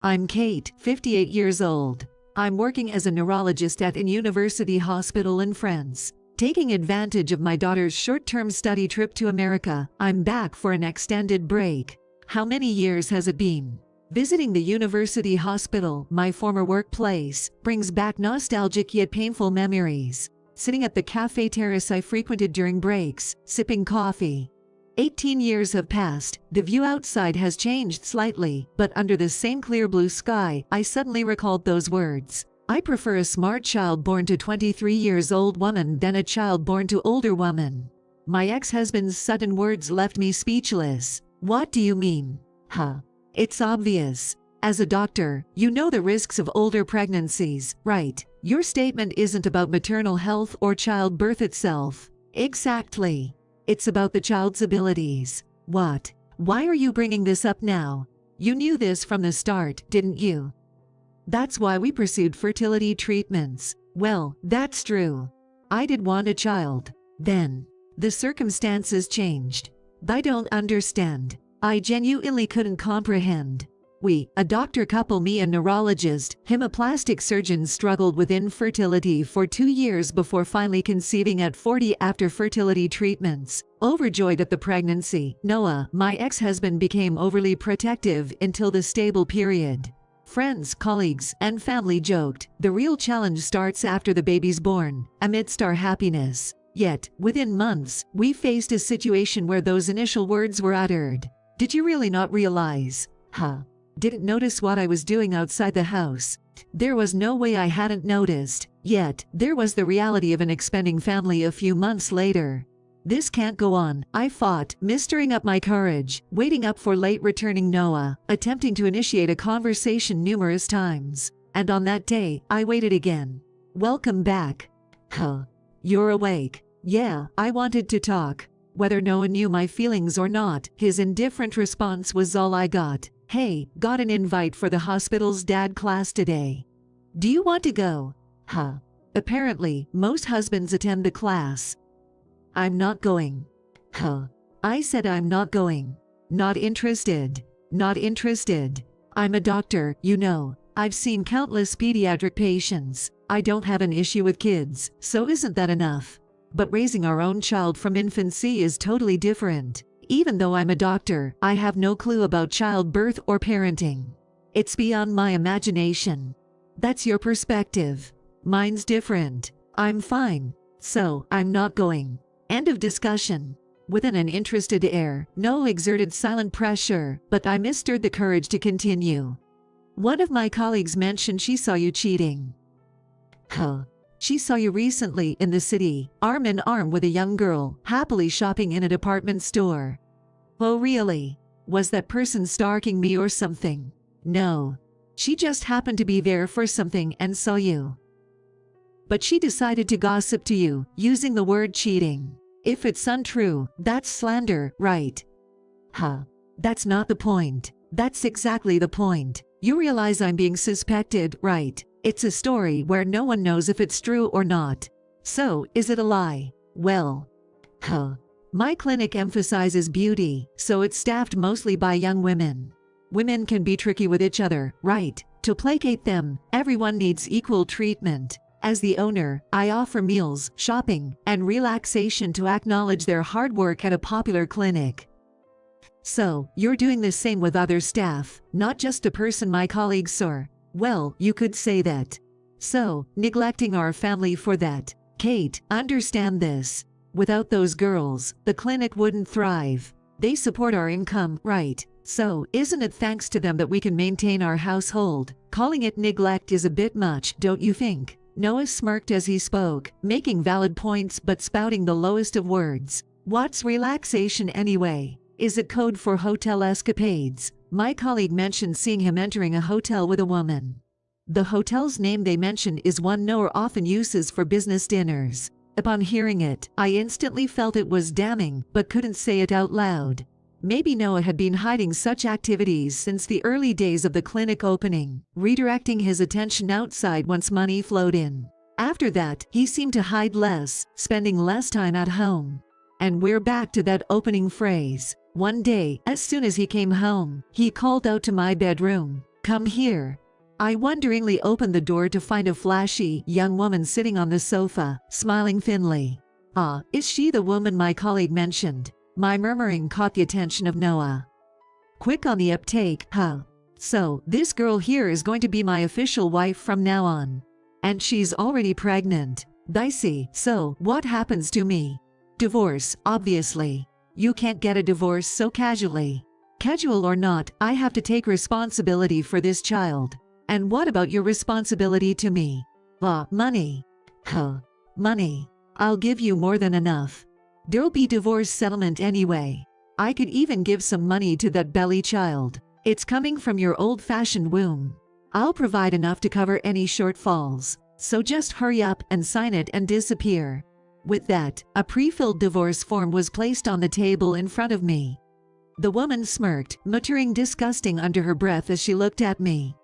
I'm Kate, 58 years old. I'm working as a neurologist at a university hospital in France. Taking advantage of my daughter's short-term study trip to America, I'm back for an extended break. How many years has it been? Visiting the university hospital, my former workplace, brings back nostalgic yet painful memories. Sitting at the cafe terrace I frequented during breaks, sipping coffee. 18 years have passed, the view outside has changed slightly, but under the same clear blue sky, I suddenly recalled those words. I prefer a smart child born to 23 years old woman than a child born to older woman. My ex-husband's sudden words left me speechless. What do you mean? It's obvious. As a doctor, you know the risks of older pregnancies, right? Your statement isn't about maternal health or childbirth itself. Exactly. It's about the child's abilities. What? Why are you bringing this up now? You knew this from the start, didn't you? That's why we pursued fertility treatments. Well, that's true. I did want a child. Then, the circumstances changed. I don't understand. I genuinely couldn't comprehend. We, a doctor couple, me a neurologist, him a plastic surgeon, struggled with infertility for 2 years before finally conceiving at 40 after fertility treatments. Overjoyed at the pregnancy, Noah, my ex-husband, became overly protective until the stable period. Friends, colleagues, and family joked, the real challenge starts after the baby's born, amidst our happiness. Yet, within months, we faced a situation where those initial words were uttered. Did you really not realize? Didn't notice what I was doing outside the house. There was no way I hadn't noticed. Yet, there was the reality of an expanding family a few months later. This can't go on, I fought, mustering up my courage, waiting up for late returning Noah, attempting to initiate a conversation numerous times. And on that day, I waited again. Welcome back. You're awake. Yeah, I wanted to talk. Whether Noah knew my feelings or not, his indifferent response was all I got. Hey, got an invite for the hospital's dad class today. Do you want to go? Apparently, most husbands attend the class. I'm not going. I said I'm not going. Not interested. Not interested. I'm a doctor, you know. I've seen countless pediatric patients. I don't have an issue with kids, so isn't that enough? But raising our own child from infancy is totally different. Even though I'm a doctor, I have no clue about childbirth or parenting. It's beyond my imagination. That's your perspective. Mine's different. I'm fine. So, I'm not going. End of discussion. With an uninterested air, Noah exerted silent pressure, but I mustered the courage to continue. One of my colleagues mentioned she saw you cheating. She saw you recently in the city, arm in arm with a young girl, happily shopping in a department store. Oh really? Was that person stalking me or something? No. She just happened to be there for something and saw you. But she decided to gossip to you, using the word cheating. If it's untrue, that's slander, right? That's not the point. That's exactly the point. You realize I'm being suspected, right? It's a story where no one knows if it's true or not. So, is it a lie? Well, my clinic emphasizes beauty, so it's staffed mostly by young women. Women can be tricky with each other, right? To placate them, everyone needs equal treatment. As the owner, I offer meals, shopping, and relaxation to acknowledge their hard work at a popular clinic. So, you're doing the same with other staff, not just a person my colleagues saw. Well, you could say that. So, neglecting our family for that. Kate, understand this. Without those girls, the clinic wouldn't thrive. They support our income, right? So, isn't it thanks to them that we can maintain our household? Calling it neglect is a bit much, don't you think? Noah smirked as he spoke, making valid points but spouting the lowest of words. What's relaxation anyway? Is it code for hotel escapades? My colleague mentioned seeing him entering a hotel with a woman. The hotel's name they mentioned is one Noah often uses for business dinners. Upon hearing it, I instantly felt it was damning, but couldn't say it out loud. Maybe Noah had been hiding such activities since the early days of the clinic opening, redirecting his attention outside once money flowed in. After that, he seemed to hide less, spending less time at home. And we're back to that opening phrase. One day, as soon as he came home, he called out to my bedroom, Come here. I wonderingly opened the door to find a flashy, young woman sitting on the sofa, smiling thinly. Ah, is she the woman my colleague mentioned? My murmuring caught the attention of Noah. Quick on the uptake, huh? So, this girl here is going to be my official wife from now on. And she's already pregnant. Dicey. So, what happens to me? Divorce, obviously. You can't get a divorce so casually. Casual or not, I have to take responsibility for this child. And what about your responsibility to me? Money. Huh. Money. I'll give you more than enough. There'll be divorce settlement anyway. I could even give some money to that belly child. It's coming from your old-fashioned womb. I'll provide enough to cover any shortfalls. So just hurry up and sign it and disappear. With that, a pre-filled divorce form was placed on the table in front of me. The woman smirked, muttering disgusting under her breath as she looked at me.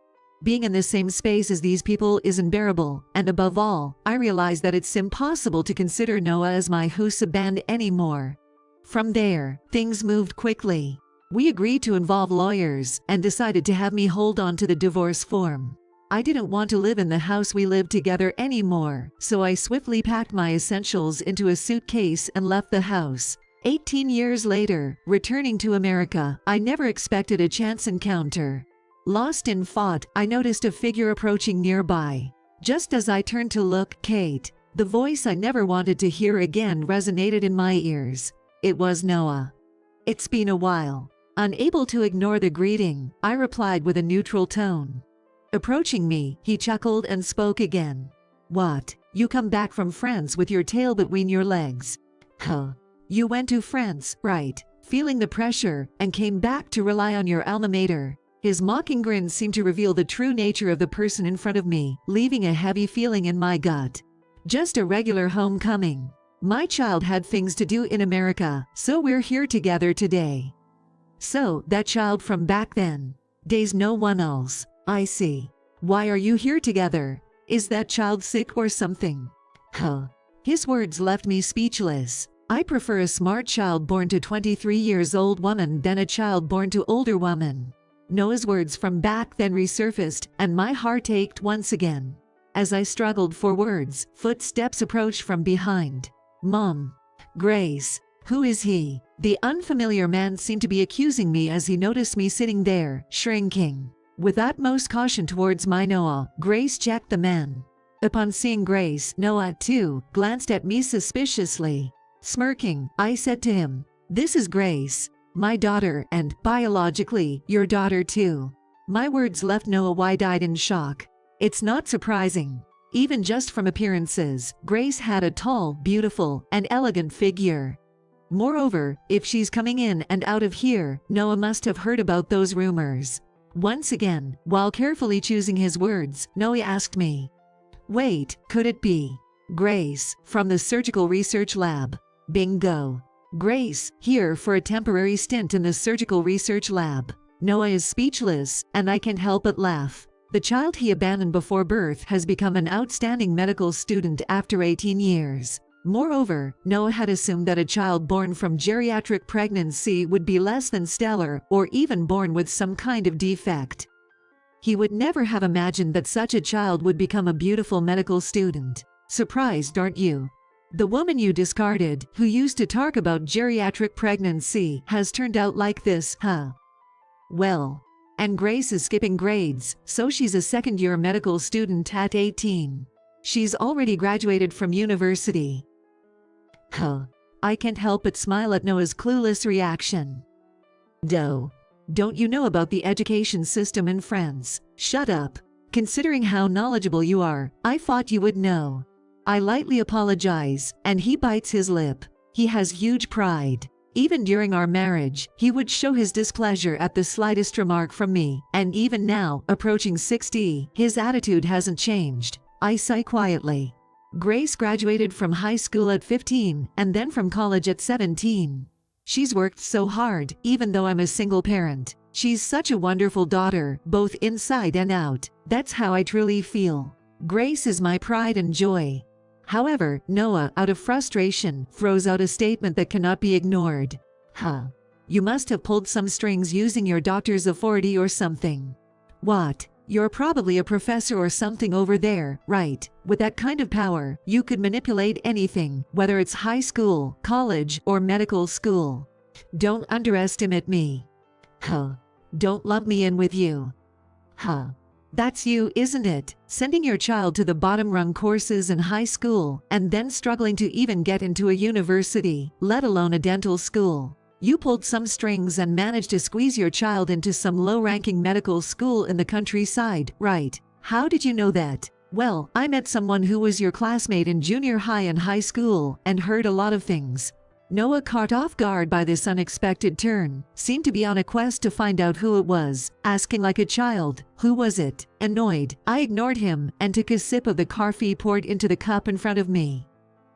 Being in the same space as these people is unbearable, and above all, I realized that it's impossible to consider Noah as my husband anymore. From there, things moved quickly. We agreed to involve lawyers and decided to have me hold on to the divorce form. I didn't want to live in the house we lived together anymore, so I swiftly packed my essentials into a suitcase and left the house. 18 years later, returning to America, I never expected a chance encounter. Lost in thought, I noticed a figure approaching nearby. Just as I turned to look, Kate, the voice I never wanted to hear again, resonated in my ears. It was Noah. It's been a while. Unable to ignore the greeting, I replied with a neutral tone. Approaching me, he chuckled and spoke again. What? You come back from France with your tail between your legs? Huh. You went to France, right? Feeling the pressure, and came back to rely on your alma mater. His mocking grin seemed to reveal the true nature of the person in front of me, leaving a heavy feeling in my gut. Just a regular homecoming. My child had things to do in America, so we're here together today. So, that child from back then. Days no one else. I see. Why are you here together? Is that child sick or something? Huh. His words left me speechless. I prefer a smart child born to 23 years old woman than a child born to older woman. Noah's words from back then resurfaced, and my heart ached once again. As I struggled for words, footsteps approached from behind. Mom. Grace. Who is he? The unfamiliar man seemed to be accusing me as he noticed me sitting there, shrinking. With utmost caution towards my Noah, Grace checked the man. Upon seeing Grace, Noah, too, glanced at me suspiciously. Smirking, I said to him, "This is Grace. My daughter, and, biologically, your daughter too." My words left Noah wide-eyed in shock. It's not surprising. Even just from appearances, Grace had a tall, beautiful, and elegant figure. Moreover, if she's coming in and out of here, Noah must have heard about those rumors. Once again, while carefully choosing his words, Noah asked me, "Wait, could it be Grace, from the surgical research lab?" Bingo. Grace, here for a temporary stint in the surgical research lab. Noah is speechless, and I can't help but laugh. The child he abandoned before birth has become an outstanding medical student after 18 years. Moreover, Noah had assumed that a child born from geriatric pregnancy would be less than stellar, or even born with some kind of defect. He would never have imagined that such a child would become a beautiful medical student. Surprised, aren't you? The woman you discarded, who used to talk about geriatric pregnancy, has turned out like this, huh? Well, and Grace is skipping grades, so she's a second-year medical student at 18. She's already graduated from university. Huh. I can't help but smile at Noah's clueless reaction. Don't you know about the education system in France? Shut up. Considering how knowledgeable you are, I thought you would know. I lightly apologize, and he bites his lip. He has huge pride. Even during our marriage, he would show his displeasure at the slightest remark from me, and even now, approaching 60, his attitude hasn't changed. I sigh quietly. Grace graduated from high school at 15, and then from college at 17. She's worked so hard, even though I'm a single parent. She's such a wonderful daughter, both inside and out. That's how I truly feel. Grace is my pride and joy. However, Noah, out of frustration, throws out a statement that cannot be ignored. Huh. You must have pulled some strings using your doctor's authority or something. What? You're probably a professor or something over there, right? With that kind of power, you could manipulate anything, whether it's high school, college, or medical school. Don't underestimate me. Huh. Don't lump me in with you. Huh. That's you, isn't it? Sending your child to the bottom-rung courses in high school, and then struggling to even get into a university, let alone a dental school. You pulled some strings and managed to squeeze your child into some low-ranking medical school in the countryside, right? How did you know that? Well, I met someone who was your classmate in junior high and high school, and heard a lot of things. Noah, caught off guard by this unexpected turn, seemed to be on a quest to find out who it was, asking like a child, "Who was it?" Annoyed, I ignored him and took a sip of the coffee poured into the cup in front of me.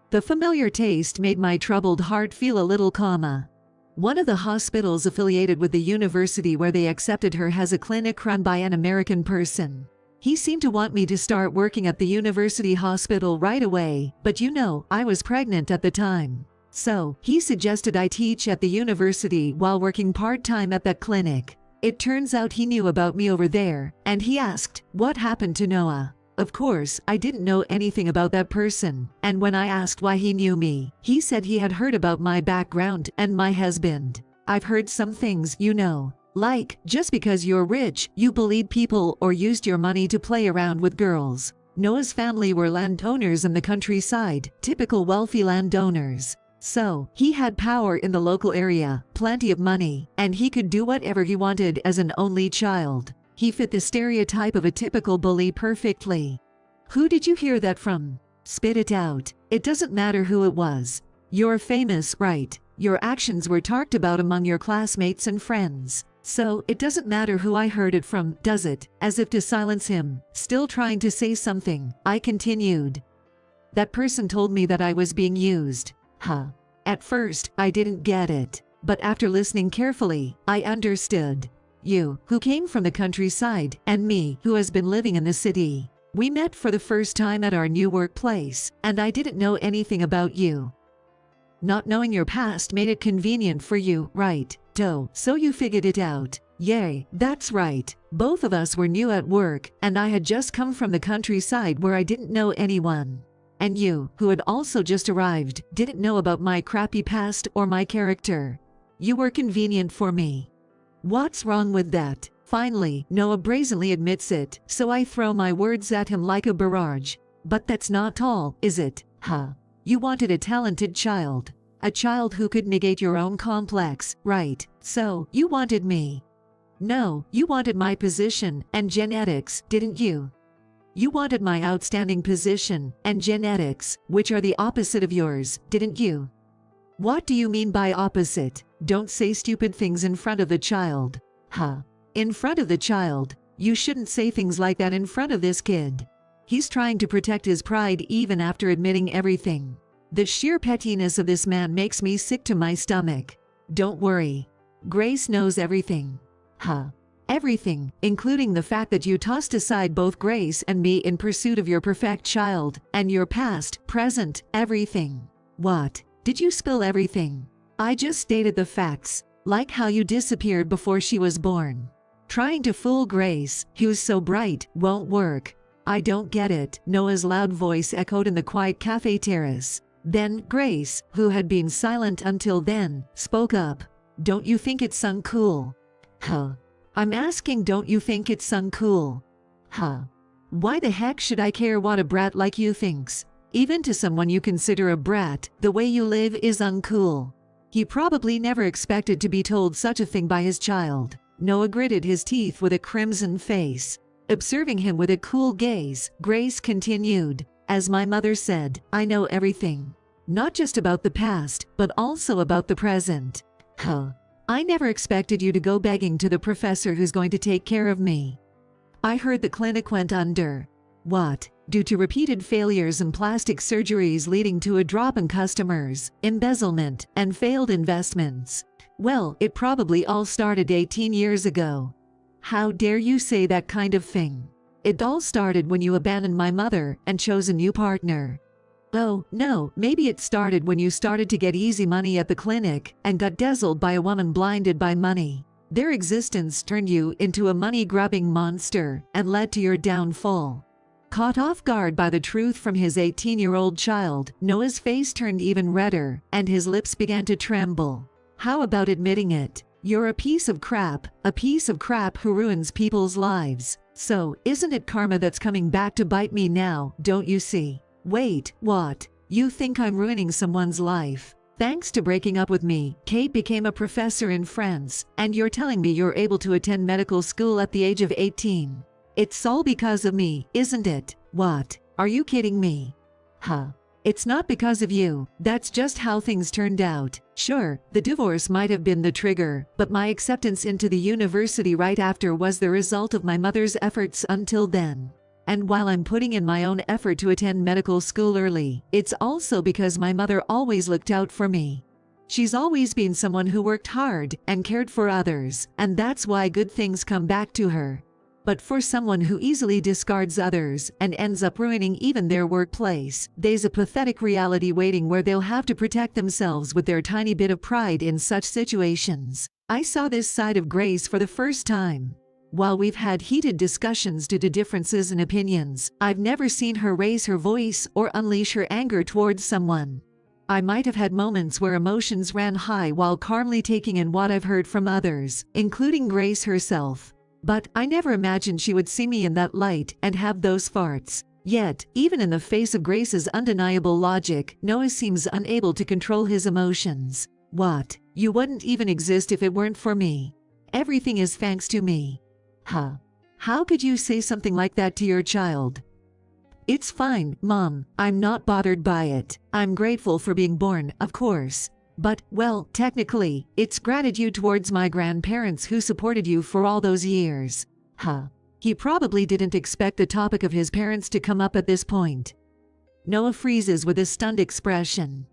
The familiar taste made my troubled heart feel a little calmer. One of the hospitals affiliated with the university where they accepted her has a clinic run by an American person. He seemed to want me to start working at the university hospital right away, but you know, I was pregnant at the time. So, he suggested I teach at the university while working part-time at that clinic. It turns out he knew about me over there, and he asked, what happened to Noah? Of course, I didn't know anything about that person, and when I asked why he knew me, he said he had heard about my background and my husband. I've heard some things, you know. Like, just because you're rich, you bullied people or used your money to play around with girls. Noah's family were landowners in the countryside, typical wealthy landowners. So, he had power in the local area, plenty of money, and he could do whatever he wanted as an only child. He fit the stereotype of a typical bully perfectly. Who did you hear that from? Spit it out. It doesn't matter who it was. You're famous, right? Your actions were talked about among your classmates and friends. So, it doesn't matter who I heard it from, does it? As if to silence him, still trying to say something, I continued. That person told me that I was being used. Huh. At first, I didn't get it. But after listening carefully, I understood. You, who came from the countryside, and me, who has been living in the city. We met for the first time at our new workplace, and I didn't know anything about you. Not knowing your past made it convenient for you, right? So you figured it out. Yay, that's right. Both of us were new at work, and I had just come from the countryside where I didn't know anyone. And you, who had also just arrived, didn't know about my crappy past or my character. You were convenient for me. What's wrong with that? Finally, Noah brazenly admits it, so I throw my words at him like a barrage. But that's not all, is it? Huh? You wanted a talented child. A child who could negate your own complex, right? So, you wanted me. No, you wanted my position and genetics, didn't you? You wanted my outstanding position and genetics, which are the opposite of yours, didn't you? What do you mean by opposite? Don't say stupid things in front of the child. Huh? In front of the child? You shouldn't say things like that in front of this kid. He's trying to protect his pride even after admitting everything. The sheer pettiness of this man makes me sick to my stomach. Don't worry. Grace knows everything. Huh? Everything, including the fact that you tossed aside both Grace and me in pursuit of your perfect child, and your past, present, everything. What? Did you spill everything? I just stated the facts, like how you disappeared before she was born. Trying to fool Grace, who's so bright, won't work. I don't get it, Noah's loud voice echoed in the quiet cafe terrace. Then Grace, who had been silent until then, spoke up. Don't you think it's uncool? Huh? I'm asking, don't you think it's uncool? Huh? Why the heck should I care what a brat like you thinks? Even to someone you consider a brat, the way you live is uncool. He probably never expected to be told such a thing by his child. Noah gritted his teeth with a crimson face. Observing him with a cool gaze, Grace continued. As my mother said, I know everything. Not just about the past, but also about the present. Huh? I never expected you to go begging to the professor who's going to take care of me. I heard the clinic went under. What? Due to repeated failures and plastic surgeries leading to a drop in customers, embezzlement, and failed investments. Well, it probably all started 18 years ago. How dare you say that kind of thing? It all started when you abandoned my mother and chose a new partner. Oh, no, maybe it started when you started to get easy money at the clinic and got dazzled by a woman blinded by money. Their existence turned you into a money-grubbing monster and led to your downfall. Caught off guard by the truth from his 18-year-old child, Noah's face turned even redder, and his lips began to tremble. How about admitting it? You're a piece of crap who ruins people's lives. So, isn't it karma that's coming back to bite me now, don't you see? Wait, what? You think I'm ruining someone's life? Thanks to breaking up with me, Kate became a professor in France, and you're telling me you're able to attend medical school at the age of 18. It's all because of me, isn't it? What? Are you kidding me? Huh. It's not because of you, that's just how things turned out. Sure, the divorce might have been the trigger, but my acceptance into the university right after was the result of my mother's efforts until then. And while I'm putting in my own effort to attend medical school early, it's also because my mother always looked out for me. She's always been someone who worked hard and cared for others, and that's why good things come back to her. But for someone who easily discards others and ends up ruining even their workplace, there's a pathetic reality waiting where they'll have to protect themselves with their tiny bit of pride in such situations. I saw this side of Grace for the first time. While we've had heated discussions due to differences in opinions, I've never seen her raise her voice or unleash her anger towards someone. I might have had moments where emotions ran high while calmly taking in what I've heard from others, including Grace herself. But I never imagined she would see me in that light and have those farts. Yet, even in the face of Grace's undeniable logic, Noah seems unable to control his emotions. What? You wouldn't even exist if it weren't for me. Everything is thanks to me. Huh. How could you say something like that to your child? It's fine, Mom. I'm not bothered by it. I'm grateful for being born, of course. But, well, technically, it's gratitude towards my grandparents who supported you for all those years. Huh. He probably didn't expect the topic of his parents to come up at this point. Noah freezes with a stunned expression.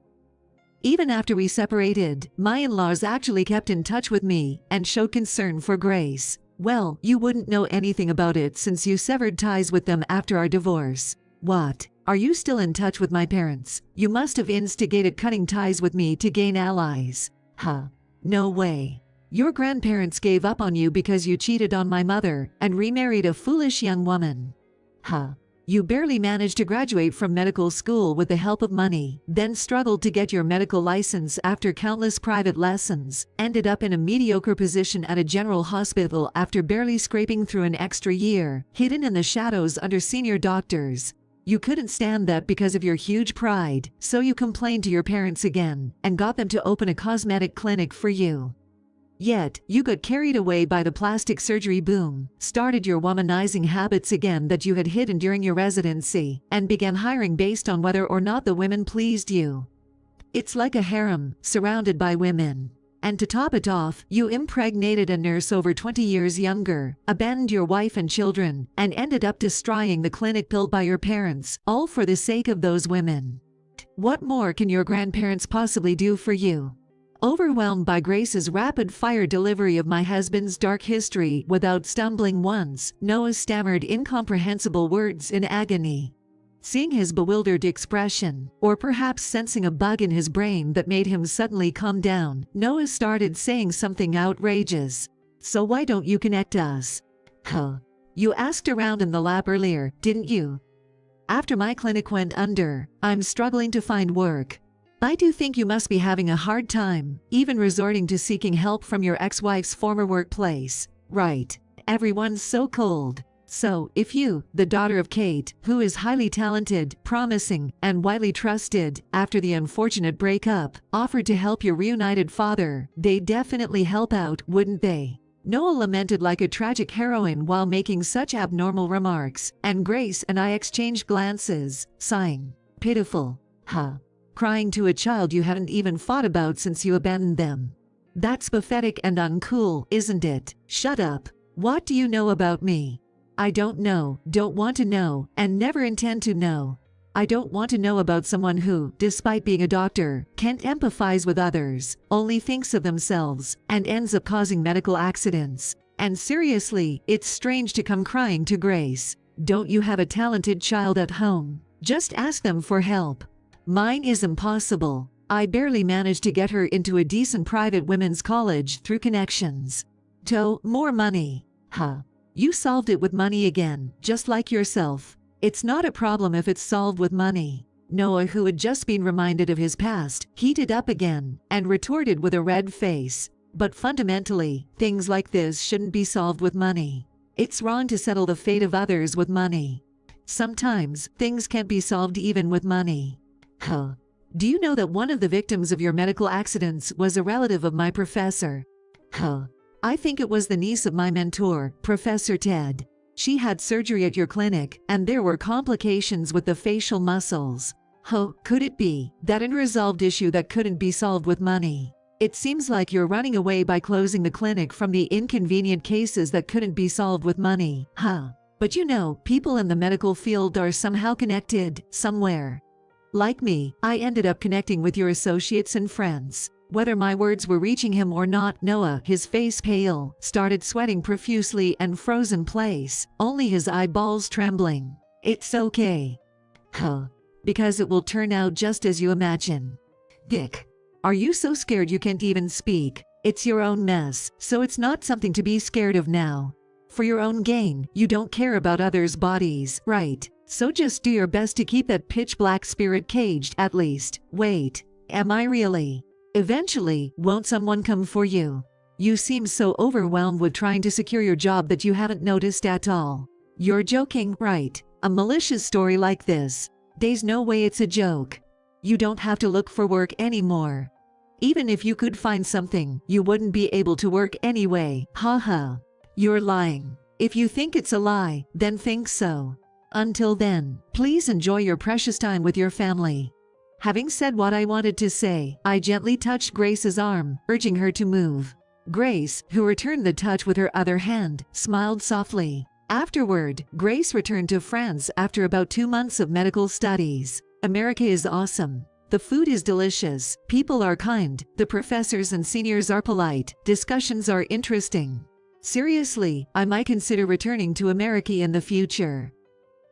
Even after we separated, my in-laws actually kept in touch with me and showed concern for Grace. Well, you wouldn't know anything about it since you severed ties with them after our divorce. What? Are you still in touch with my parents? You must have instigated cutting ties with me to gain allies. Huh. No way. Your grandparents gave up on you because you cheated on my mother and remarried a foolish young woman. Huh. You barely managed to graduate from medical school with the help of money, then struggled to get your medical license after countless private lessons, ended up in a mediocre position at a general hospital after barely scraping through an extra year, hidden in the shadows under senior doctors. You couldn't stand that because of your huge pride, so you complained to your parents again and got them to open a cosmetic clinic for you. Yet, you got carried away by the plastic surgery boom, started your womanizing habits again that you had hidden during your residency, and began hiring based on whether or not the women pleased you. It's like a harem, surrounded by women. And to top it off, you impregnated a nurse over 20 years younger, abandoned your wife and children, and ended up destroying the clinic built by your parents, all for the sake of those women. What more can your grandparents possibly do for you? Overwhelmed by Grace's rapid-fire delivery of my husband's dark history without stumbling once, Noah stammered incomprehensible words in agony. Seeing his bewildered expression, or perhaps sensing a bug in his brain that made him suddenly calm down, Noah started saying something outrageous. So why don't you connect us? Huh. You asked around in the lab earlier, didn't you? After my clinic went under, I'm struggling to find work. I do think you must be having a hard time, even resorting to seeking help from your ex-wife's former workplace. Right. Everyone's so cold. So, if you, the daughter of Kate, who is highly talented, promising, and widely trusted, after the unfortunate breakup, offered to help your reunited father, they'd definitely help out, wouldn't they? Noah lamented like a tragic heroine while making such abnormal remarks, and Grace and I exchanged glances, sighing. Pitiful. Huh. Crying to a child you hadn't even thought about since you abandoned them. That's pathetic and uncool, isn't it? Shut up. What do you know about me? I don't know, don't want to know, and never intend to know. I don't want to know about someone who, despite being a doctor, can't empathize with others, only thinks of themselves, and ends up causing medical accidents. And seriously, it's strange to come crying to Grace. Don't you have a talented child at home? Just ask them for help. Mine is impossible. I barely managed to get her into a decent private women's college through connections. More money. Huh. You solved it with money again, just like yourself. It's not a problem if it's solved with money. Noah, who had just been reminded of his past, heated up again and retorted with a red face. But fundamentally, things like this shouldn't be solved with money. It's wrong to settle the fate of others with money. Sometimes, things can't be solved even with money. Huh. Do you know that one of the victims of your medical accidents was a relative of my professor? Huh. I think it was the niece of my mentor, Professor Ted. She had surgery at your clinic, and there were complications with the facial muscles. Huh, could it be that unresolved issue that couldn't be solved with money? It seems like you're running away by closing the clinic from the inconvenient cases that couldn't be solved with money, huh? But you know, people in the medical field are somehow connected, somewhere. Like me, I ended up connecting with your associates and friends. Whether my words were reaching him or not, Noah, his face pale, started sweating profusely and froze in place, only his eyeballs trembling. It's okay. Huh. Because it will turn out just as you imagine. Dick. Are you so scared you can't even speak? It's your own mess, so it's not something to be scared of now. For your own gain, you don't care about others' bodies, right? So just do your best to keep that pitch-black spirit caged, at least. Wait, am I really? Eventually, won't someone come for you? You seem so overwhelmed with trying to secure your job that you haven't noticed at all. You're joking, right? A malicious story like this. There's no way it's a joke. You don't have to look for work anymore. Even if you could find something, you wouldn't be able to work anyway. Haha. You're lying. If you think it's a lie, then think so. Until then, please enjoy your precious time with your family. Having said what I wanted to say, I gently touched Grace's arm, urging her to move. Grace, who returned the touch with her other hand, smiled softly. Afterward, Grace returned to France after about 2 months of medical studies. America is awesome. The food is delicious, people are kind, the professors and seniors are polite, discussions are interesting. Seriously, I might consider returning to America in the future.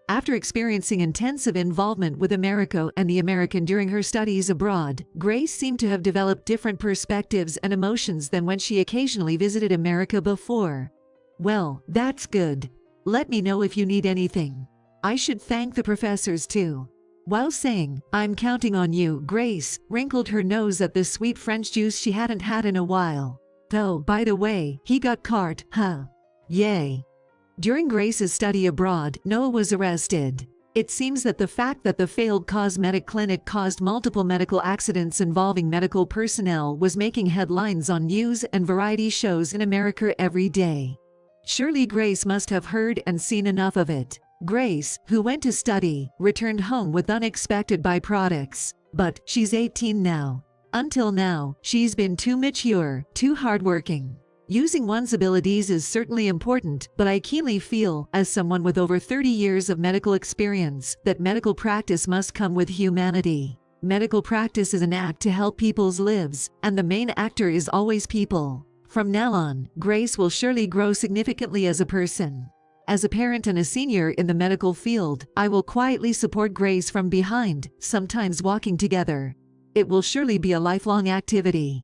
After experiencing intensive involvement with America and the American during her studies abroad, Grace seemed to have developed different perspectives and emotions than when she occasionally visited America before. Well, that's good. Let me know if you need anything. I should thank the professors too. While saying, "I'm counting on you," Grace wrinkled her nose at the sweet French juice she hadn't had in a while. Oh, by the way, he got caught, huh? Yay. During Grace's study abroad, Noah was arrested. It seems that the fact that the failed cosmetic clinic caused multiple medical accidents involving medical personnel was making headlines on news and variety shows in America every day. Surely Grace must have heard and seen enough of it. Grace, who went to study, returned home with unexpected byproducts. But she's 18 now. Until now, she's been too mature, too hardworking. Using one's abilities is certainly important, but I keenly feel, as someone with over 30 years of medical experience, that medical practice must come with humanity. Medical practice is an act to help people's lives, and the main actor is always people. From now on, Grace will surely grow significantly as a person. As a parent and a senior in the medical field, I will quietly support Grace from behind, sometimes walking together. It will surely be a lifelong activity.